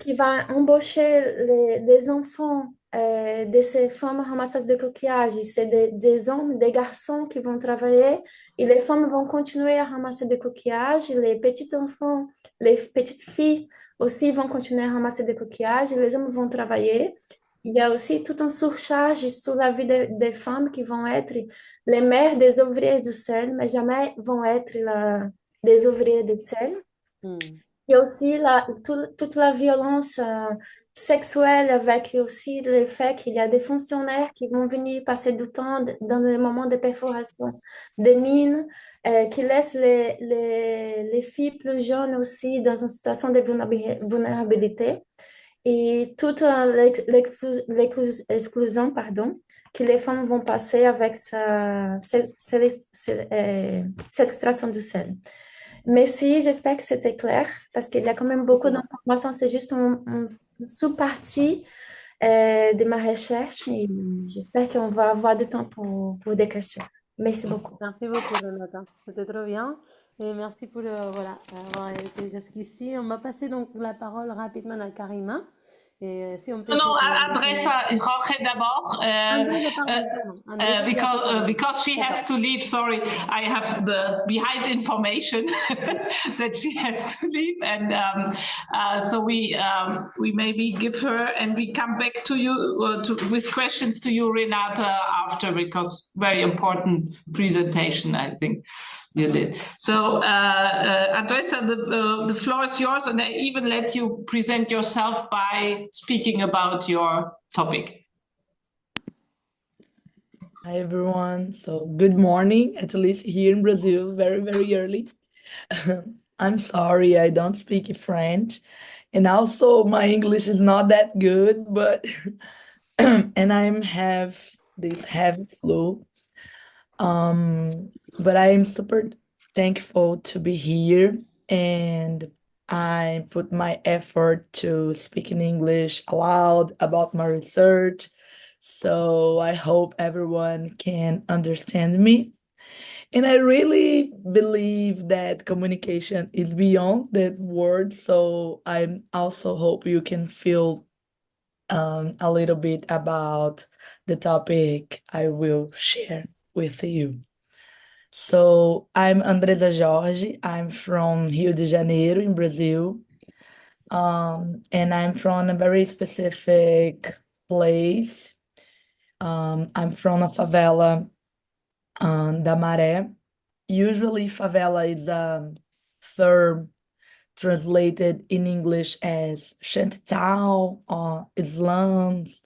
Speaker 4: qui va embaucher des enfants de ces femmes ramasseuses de coquillages, c'est des hommes, des garçons qui vont travailler et les femmes vont continuer à ramasser des coquillages, les petits enfants, les petites filles aussi vont continuer à ramasser des coquillages, les hommes vont travailler. Il y a aussi tout un surcharge sur la vie des femmes qui vont être les mères des ouvriers du sel, mais jamais vont être des ouvriers du sel. Il y a aussi toute la violence sexuelle avec aussi le fait qu'il y a des fonctionnaires qui vont venir passer du temps dans les moments de perforation des mines, qui laissent les filles plus jeunes aussi dans une situation de vulnérabilité et toute l'exclusion, pardon, que les femmes vont passer avec cette extraction du sel. Mais si, j'espère que c'était clair, parce qu'il y a quand même beaucoup d'informations. C'est juste une sous-partie de ma recherche et j'espère qu'on va avoir du temps pour des questions. Merci beaucoup.
Speaker 2: Merci beaucoup, Renata. C'était trop bien. Et merci pour voilà, avoir été jusqu'ici. On va passer donc la parole rapidement à Karima. Et si on peut...
Speaker 1: No, Andressa, Jorge d'abord. Because she has to leave, sorry, I have the behind information that she has to leave. And so we maybe give her and we come back to you with questions to you, Renata, after, because very important presentation, I think. You did. So, Andressa, the floor is yours, and I even let you present yourself by speaking about your topic.
Speaker 5: Hi, everyone. So, good morning, at least here in Brazil, very, very early. I'm sorry, I don't speak French. And also, my English is not that good, but, and I have this heavy flu. But I am super thankful to be here and I put my effort to speak in English aloud about my research. So I hope everyone can understand me. And I really believe that communication is beyond that word. So I also hope you can feel a little bit about the topic I will share with you. So I'm Andresa Jorge. I'm from Rio de Janeiro in Brazil. And I'm from a very specific place. I'm from a favela, da Maré. Usually favela is a term translated in English as shantytown or slums,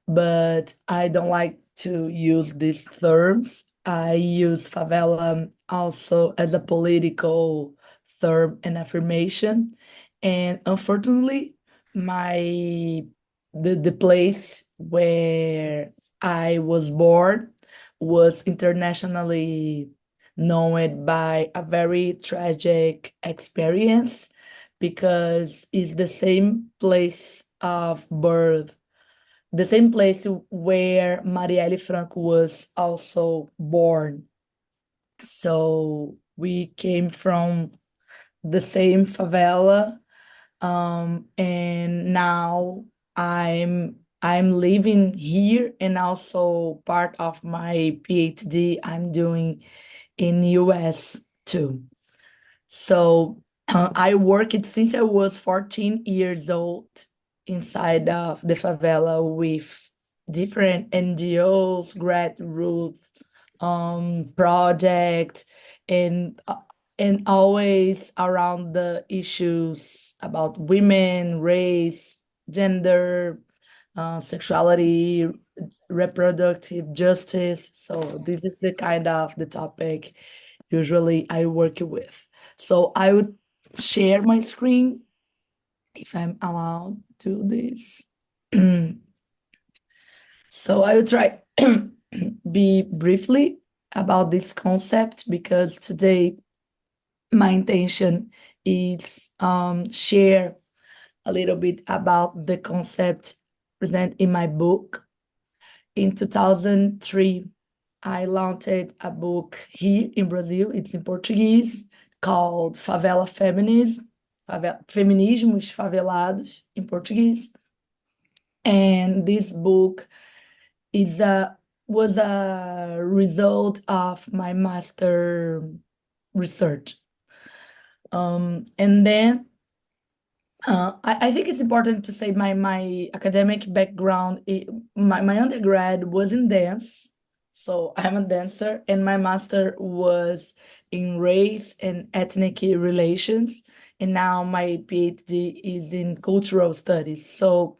Speaker 5: but I don't like to use these terms. I use favela also as a political term and affirmation. And unfortunately, the place where I was born was internationally known by a very tragic experience because it's the same place of birth, the same place where Marielle Franco was also born. So we came from the same favela, and now I'm living here, and also part of my PhD I'm doing in US too. So I worked since I was 14 years old inside of the favela with different NGOs, grassroots projects, and always around the issues about women, race, gender, sexuality, reproductive justice. So this is the kind of the topic usually I work with. So I would share my screen if I'm allowed to do this. So I will try be briefly about this concept because today my intention is share a little bit about the concept present in my book. In 2003, I launched a book here in Brazil. It's in Portuguese, called Favela Feminism, Feminismos Favelados in Portuguese. And this book was a result of my master research. And then I think it's important to say my academic background, my undergrad was in dance. So I'm a dancer, and my master was in race and ethnic relations. And now my PhD is in cultural studies. So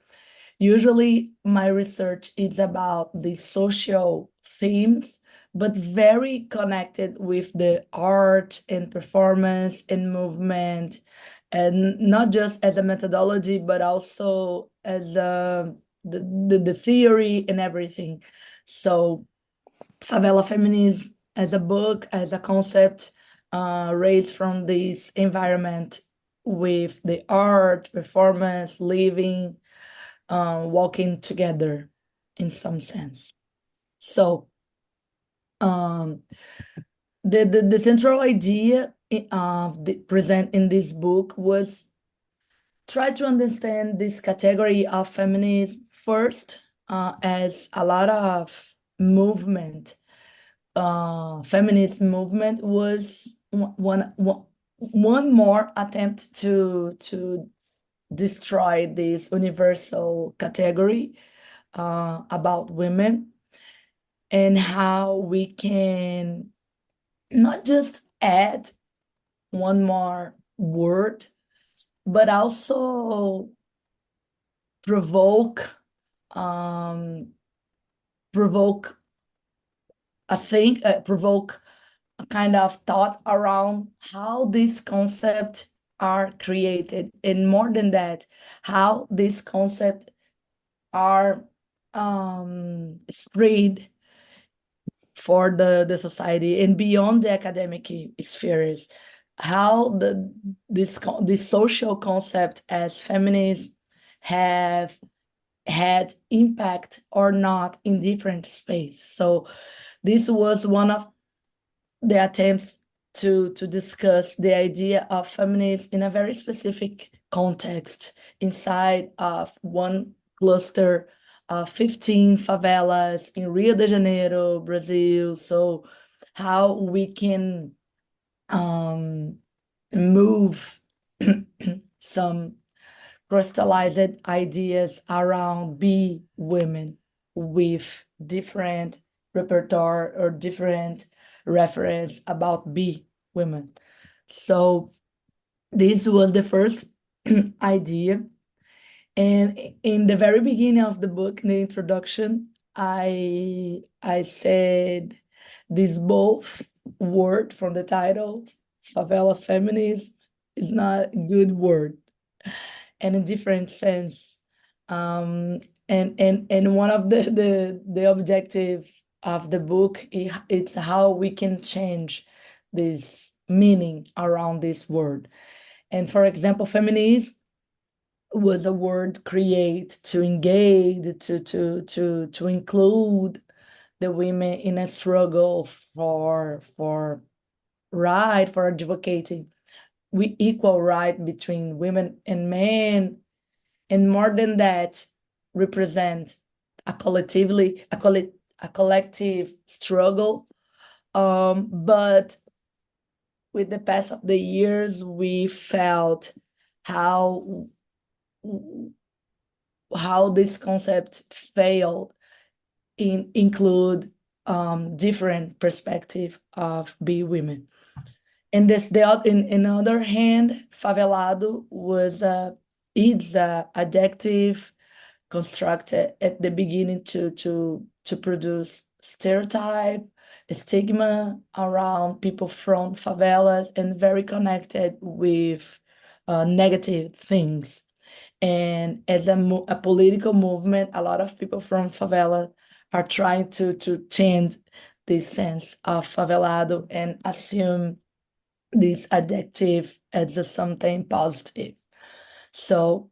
Speaker 5: usually my research is about the social themes, but very connected with the art and performance and movement, and not just as a methodology, but also as the theory and everything. So Favela Feminism as a book, as a concept, raised from this environment with the art, performance, living, walking together in some sense. So the central idea present in this book was try to understand this category of feminism first, as a lot of movement, feminist movement was one more attempt to destroy this universal category about women, and how we can not just add one more word, but also provoke a kind of thought around how these concepts are created, and more than that, how these concepts are spread for the society and beyond the academic spheres, how this social concept as feminism have had impact or not in different space. So this was one of the attempts to discuss the idea of feminism in a very specific context inside of one cluster of 15 favelas in Rio de Janeiro, Brazil. So how we can move some crystallized ideas around be women with different repertoire or different reference about be women. So this was the first idea. And in the very beginning of the book, in the introduction, I said this both word from the title, favela feminism, is not a good word, and in different sense. And one of the objective of the book, it's how we can change this meaning around this word. And for example, feminism was a word created to engage, to include the women in a struggle for right, for advocating equal right between women and men, and more than that, represent a collective struggle. But with the pass of the years, we felt how this concept failed in include different perspective of be women. And in other hand, favelado it's a adjective constructed at the beginning to produce stereotype, stigma around people from favelas, and very connected with negative things. And as a political movement, a lot of people from favela are trying to change this sense of favelado and assume this adjective as something positive. So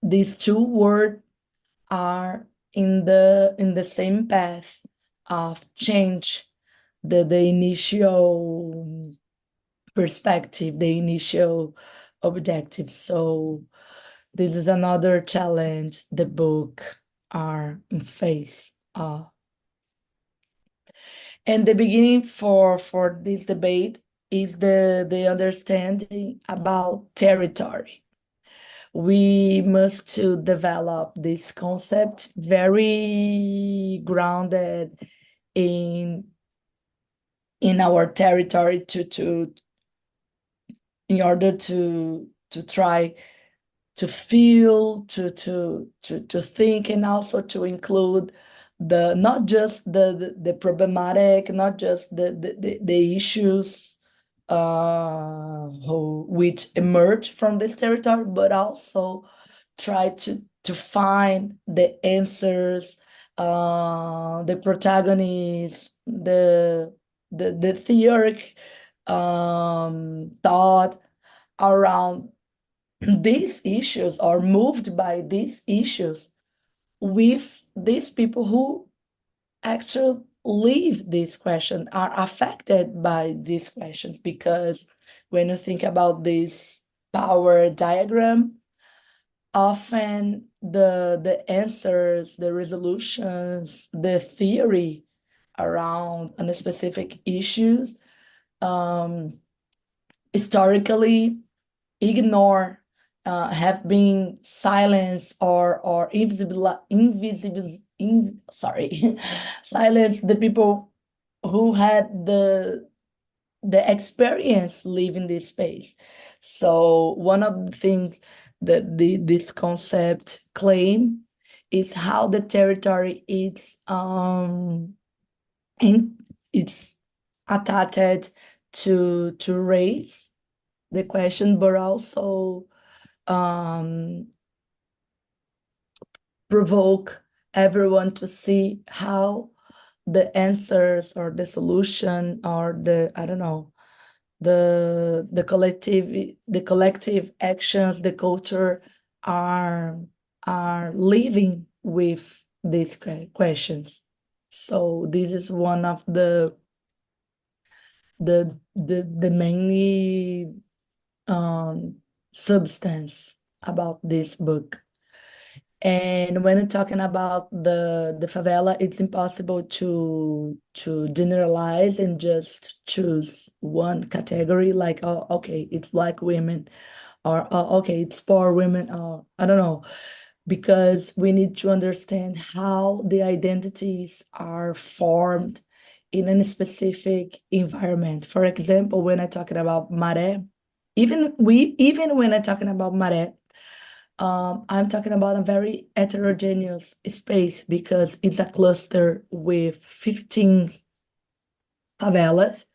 Speaker 5: these two words are in the same path of change, the initial perspective, the initial objective. So this is another challenge the book are in face of. And the beginning for this debate is the understanding about territory. We must to develop this concept very grounded in our territory in order to try to feel, to think, and also to include not just the problematic, not just the issues which emerge from this territory, but also try to find the answers, the protagonists, the theoric thought around these issues, or moved by these issues with these people who actually live these questions, are affected by these questions. Because when you think about this power diagram, often the answers, the resolutions, the theory around a specific issues historically ignore, have been silenced or silence the people who had the experience living this space. So one of the things that this concept claim is how the territory is it's attached to race, the question, but also provoke everyone to see how the answers or the solution or the, I don't know, the collective actions, the culture are living with these questions. So this is one of the mainly substance about this book. And when talking about the favela, it's impossible to generalize and just choose one category, like, oh, okay, it's Black women, or oh, okay, it's poor women, or I don't know, because we need to understand how the identities are formed in a specific environment. For example, when I'm talking about Maré, even when I'm talking about Maré, I'm talking about a very heterogeneous space because it's a cluster with 15 favelas.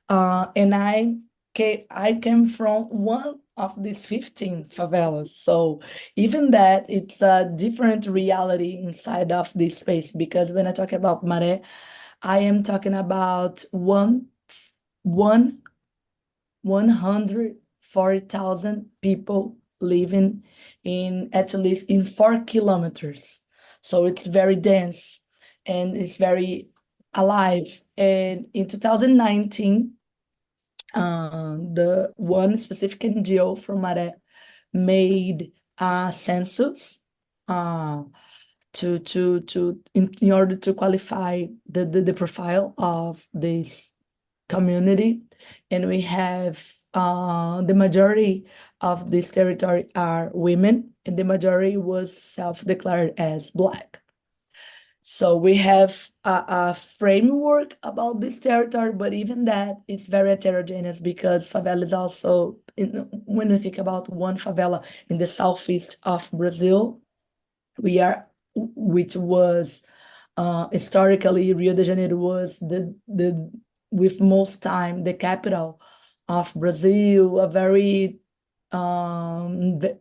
Speaker 5: And I came from one of these 15 favelas. So even that, it's a different reality inside of this space, because when I talk about Maré, I am talking about 140,000 people living in at least in 4 kilometers. So it's very dense and it's very alive. And in 2019, the one specific NGO from Maré made a census in order to qualify the profile of this community, and we have the majority of this territory are women, and the majority was self-declared as Black. So we have a framework about this territory, but even that, it's very heterogeneous because favela is also, when we think about one favela in the southeast of Brazil, which was historically Rio de Janeiro was the with most time the capital of Brazil, a very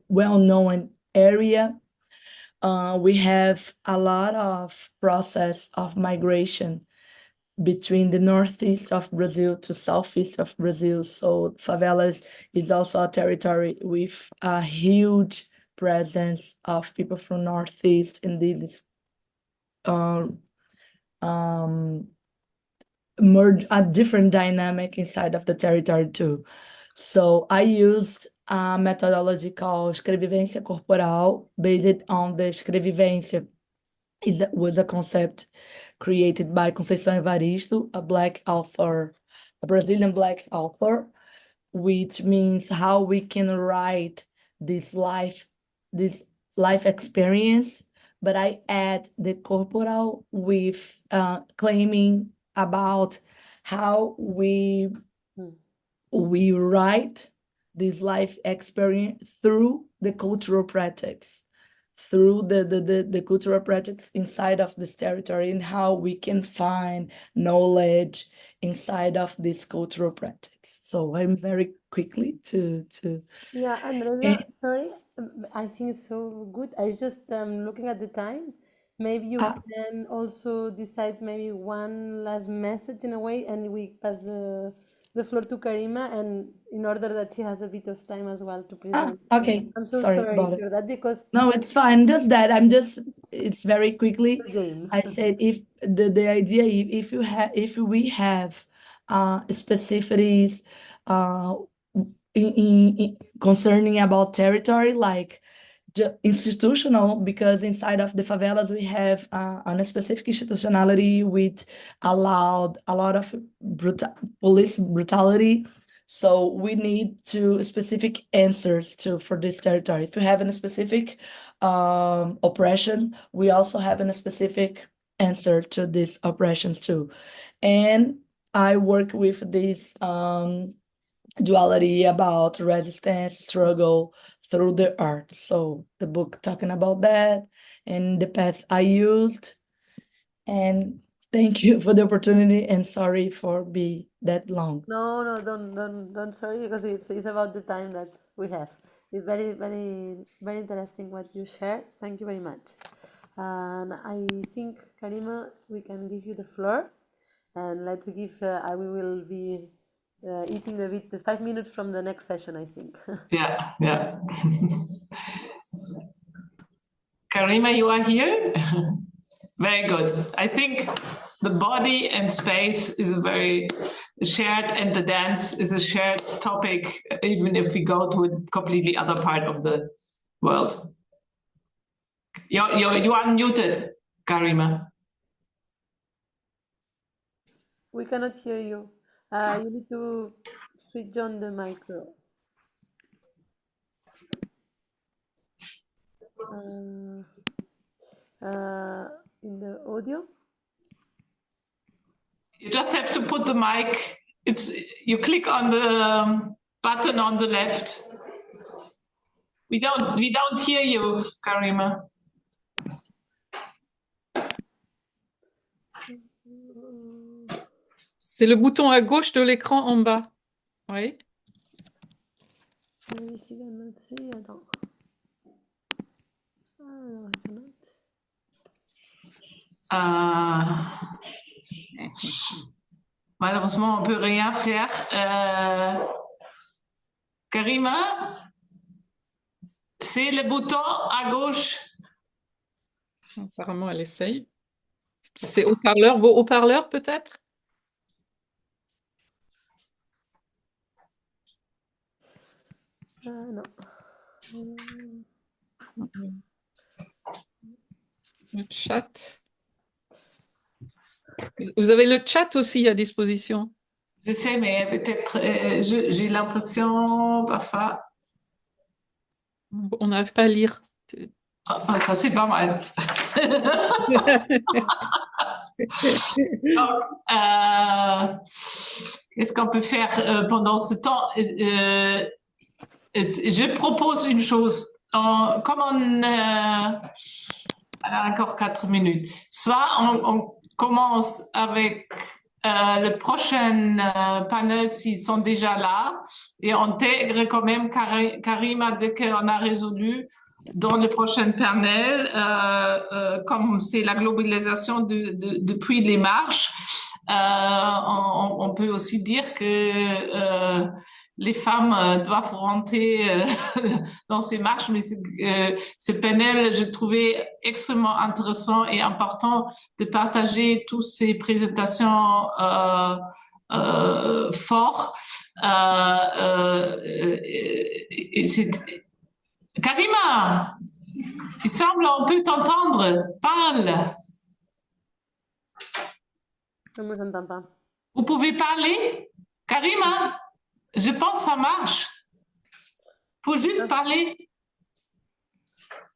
Speaker 5: well-known area. We have a lot of process of migration between the northeast of Brazil to southeast of Brazil. So favelas is also a territory with a huge presence of people from northeast and this merge a different dynamic inside of the territory too. So I used a methodology called escrevivência corporal, based on the escrevivência was a concept created by Conceição Evaristo, a Black author, a Brazilian Black author, which means how we can write this life experience, but I add the corporal with claiming about how we write this life experience through the cultural practice, through the cultural practice inside of this territory, and how we can find knowledge inside of this cultural practice. So I'm very quickly to
Speaker 2: Yeah, Andresa, sorry, I think it's so good. I just looking at the time. Maybe you can also decide maybe one last message in a way, and we pass the floor to Karima, and in order that she has a bit of time as well to present.
Speaker 5: okay.
Speaker 2: I'm so
Speaker 5: Sorry
Speaker 2: sorry
Speaker 5: about it.
Speaker 2: for that because
Speaker 5: No, it's fine. Just that it's very quickly.
Speaker 2: the game.
Speaker 5: I said if the idea if we have specificities in concerning about territory, like institutional, because inside of the favelas we have a specific institutionality which allowed a lot of police brutality. So we need specific answers for this territory. If you have a specific oppression, we also have a specific answer to these oppressions too. And I work with this duality about resistance, struggle through the art. So the book talking about that and the path I used. And thank you for the opportunity, and sorry for being that long.
Speaker 2: No, don't sorry because it's about the time that we have. It's very, very, very interesting what you shared. Thank you very much. And I think, Karima, we can give you the floor, and let's give. We will be eating a bit 5 minutes from the next session, I think.
Speaker 1: Yeah. Karima, you are here? Very good. I think the body and space is a very shared, and the dance is a shared topic, even if we go to a completely other part of the world. You are muted, Karima.
Speaker 2: We cannot hear you. You need to switch on the micro. In the audio.
Speaker 1: You just have to put the mic. You click on the button on the left. We don't hear you, Karima.
Speaker 3: C'est le bouton à gauche de l'écran en bas. Oui.
Speaker 1: Malheureusement, on ne peut rien faire. Karima, c'est le bouton à gauche.
Speaker 3: Apparemment, elle essaye. C'est haut-parleur, vos haut-parleurs peut-être?
Speaker 2: Non.
Speaker 3: Le chat. Vous avez le chat aussi à disposition.
Speaker 1: Je sais, mais peut-être, j'ai l'impression parfois.
Speaker 3: On n'arrive pas à lire.
Speaker 1: Ah, ça, c'est pas mal. Donc, qu'est-ce qu'on peut faire pendant ce temps? Je propose une chose. Comme on a encore 4 minutes, soit on commence avec le prochain panel s'ils sont déjà là et on intègre quand même Karima dès qu'on a résolu dans le prochain panel, comme c'est la globalisation depuis les marches, on peut aussi dire que les femmes doivent rentrer dans ces marches, mais ce panel, je trouvais extrêmement intéressant et important de partager toutes ces présentations fortes. Karima, il semble on peut t'entendre. Parle.
Speaker 2: Je ne vous entends pas.
Speaker 1: Vous pouvez parler? Karima, je pense que ça marche. Faut juste parler.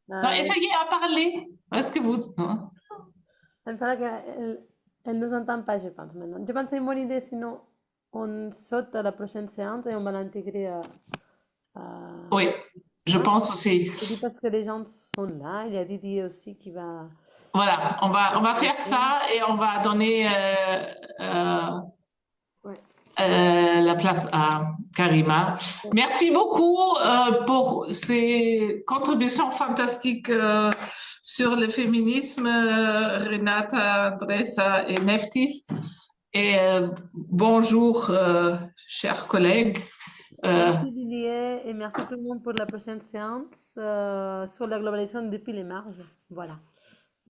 Speaker 1: Non, essayez à parler. Est-ce que vous... Non?
Speaker 2: Elle me semble qu'elle ne nous entend pas, je pense, maintenant. Je pense que c'est une bonne idée, sinon on saute à la prochaine séance et on va l'intégrer
Speaker 1: Oui, je pense aussi.
Speaker 2: Je dis parce que les gens sont là. Il y a Didier aussi qui va...
Speaker 1: Voilà, on va faire ça et on va donner la place à Karima. Merci beaucoup pour ces contributions fantastiques sur le féminisme, Renata, Andressa et Neftis. Et bonjour, chers collègues.
Speaker 2: Merci Didier et merci tout le monde pour la prochaine séance sur la globalisation depuis les marges. Voilà.